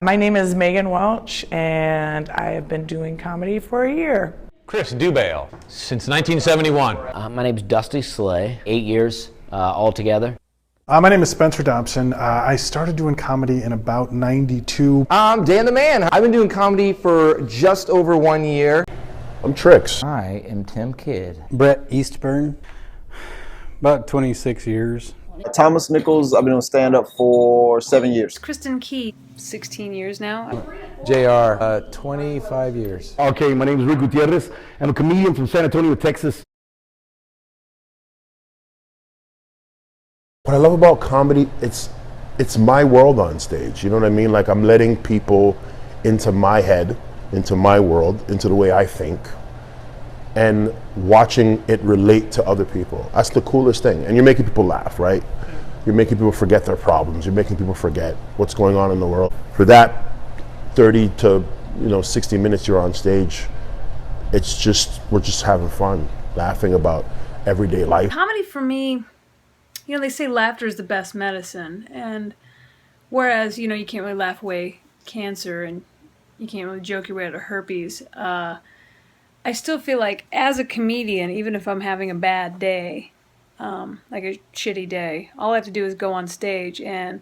My name is Meghan Welch, and I have been doing comedy for a year. Chris DuBail, since 1971. My name's Dusty Slay, 8 years altogether. My name is Spencer Dobson. I started doing comedy in about '92. I'm Dan the Man. I've been doing comedy for just over 1 year. I'm Trixx. I am Tim Kidd. Brett Eastburn, about 26 years. Thomas Nichols, I've been doing stand-up for 7 years. Kristen Key, 16 years now. JR, 25 years. Okay, my name is Rick Gutierrez. I'm a comedian from San Antonio, Texas. What I love about comedy, it's my world on stage. You know what I mean? Like, I'm letting people into my head, into my world, into the way I think, and watching it relate to other people. That's the coolest thing. And you're making people laugh, right? You're making people forget their problems. You're making people forget what's going on in the world. For that 30 to 60 minutes you're on stage, we're just having fun, laughing about everyday life. Comedy for me, they say laughter is the best medicine. And whereas, you can't really laugh away cancer and you can't really joke your way out of herpes, I still feel like as a comedian, even if I'm having a bad day, like a shitty day, all I have to do is go on stage and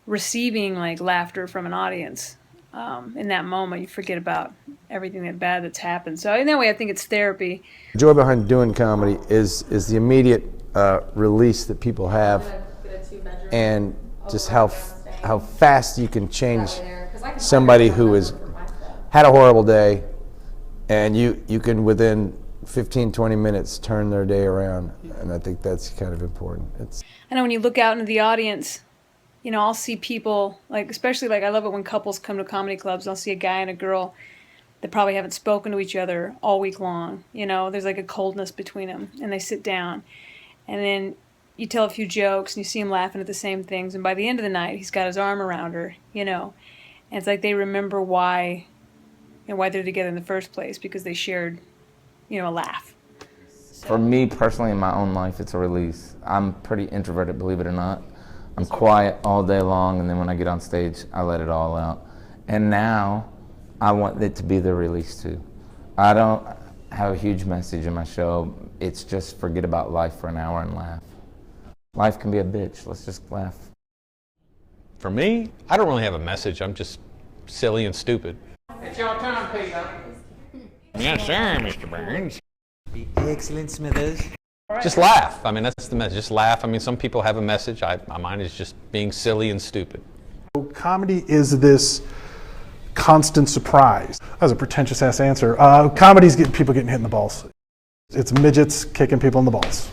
receiving like laughter from an audience. In that moment, you forget about everything bad that's happened. So in that way, I think it's therapy. The joy behind doing comedy is the immediate release that people have, and just how fast you can change somebody who has had a horrible day, and you can within 15-20 minutes turn their day around, and I think that's kind of important. I know when you look out into the audience, I'll see people, especially I love it when couples come to comedy clubs, and I'll see a guy and a girl that probably haven't spoken to each other all week long. There's like a coldness between them, and they sit down, and then you tell a few jokes, and you see him laughing at the same things, and by the end of the night, he's got his arm around her, and it's like they remember why they're together in the first place, because they shared, a laugh. For me personally, in my own life, it's a release. I'm pretty introverted, believe it or not. I'm quiet all day long, and then when I get on stage, I let it all out. And now, I want it to be the release too. I don't have a huge message in my show. It's just forget about life for an hour and laugh. Life can be a bitch. Let's just laugh. For me, I don't really have a message. I'm just silly and stupid. It's your turn, Peter. Yes, sir, Mr. Burns. Excellent, Smithers. Just laugh. I mean, that's the message. Just laugh. I mean, some people have a message. Mine is just being silly and stupid. Comedy is this constant surprise. That was a pretentious ass answer. Comedy's people getting hit in the balls. It's midgets kicking people in the balls.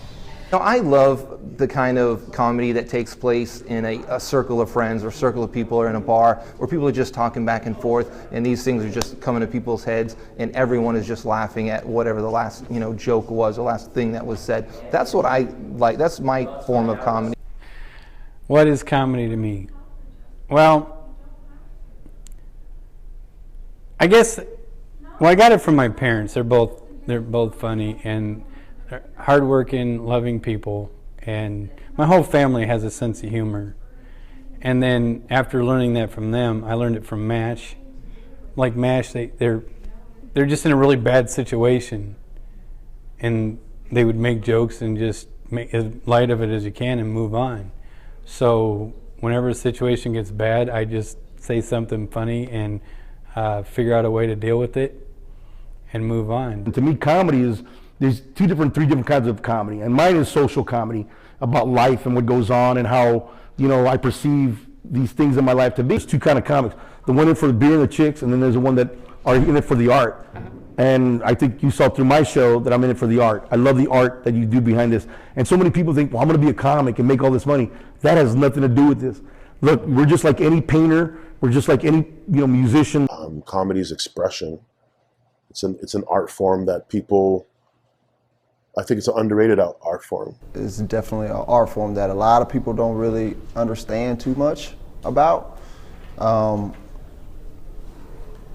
I love the kind of comedy that takes place in a circle of friends or circle of people or in a bar where people are just talking back and forth, and these things are just coming to people's heads, and everyone is just laughing at whatever the last joke was, the last thing that was said. That's what I like. That's my form of comedy. What is comedy to me? Well, I guess, I got it from my parents. They're both funny and hardworking, loving people, and my whole family has a sense of humor. And then after learning that from them, I learned it from MASH. Like MASH, they're just in a really bad situation, and they would make jokes and just make as light of it as you can and move on. So whenever a situation gets bad, I just say something funny and figure out a way to deal with it and move on. To me, comedy is, there's three different kinds of comedy, and mine is social comedy about life and what goes on and how I perceive these things in my life to be. There's two kind of comics: the one in for the beer and the chicks, and then there's the one that are in it for the art. And I think you saw through my show that I'm in it for the art. I love the art that you do behind this. And so many people think, well, I'm going to be a comic and make all this money. That has nothing to do with this. Look, we're just like any painter. We're just like any musician. Comedy's expression. It's an art form that people. I think it's an underrated art form. It's definitely an art form that a lot of people don't really understand too much about.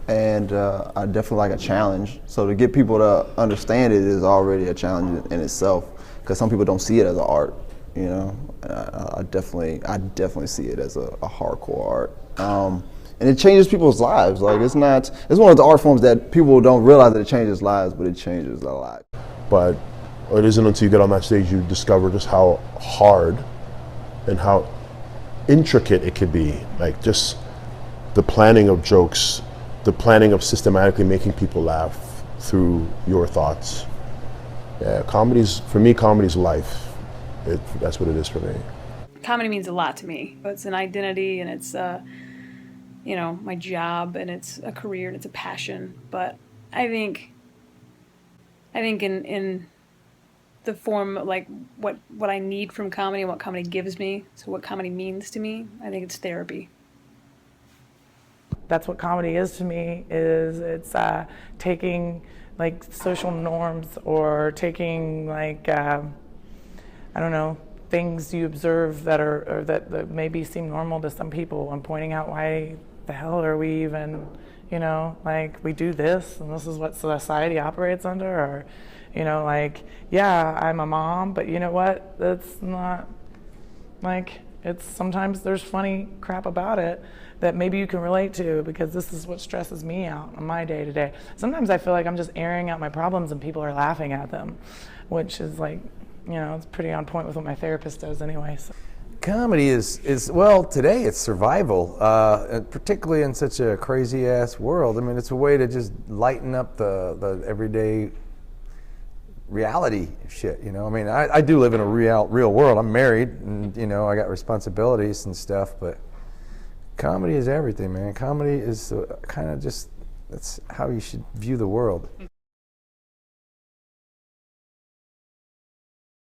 And I definitely like a challenge. So to get people to understand it is already a challenge in itself, because some people don't see it as an art. I definitely see it as a hardcore art. and it changes people's lives. Like it's one of the art forms that people don't realize that it changes lives, but it changes a lot. But it isn't until you get on that stage you discover just how hard and how intricate it could be. Like just the planning of jokes, the planning of systematically making people laugh through your thoughts. Yeah, for me, comedy's life. That's what it is for me. Comedy means a lot to me. It's an identity, and it's my job, and it's a career, and it's a passion. But I think in the form of like what I need from comedy and what comedy gives me, so what comedy means to me, I think it's therapy. That's what comedy is to me. It's taking like social norms, or taking like I don't know, things you observe that maybe seem normal to some people, and pointing out why the hell are we even, like we do this and this is what society operates under, or like, yeah, I'm a mom, but you know what? That's not, like, it's sometimes there's funny crap about it that maybe you can relate to, because this is what stresses me out on my day to day. Sometimes I feel like I'm just airing out my problems and people are laughing at them, which is like, it's pretty on point with what my therapist does anyway. So. Comedy is well, today it's survival, particularly in such a crazy ass world. I mean, it's a way to just lighten up the everyday reality shit. I mean, I do live in a real world. I'm married, and I got responsibilities and stuff, but comedy is everything, man. Comedy is kind of just, that's how you should view the world.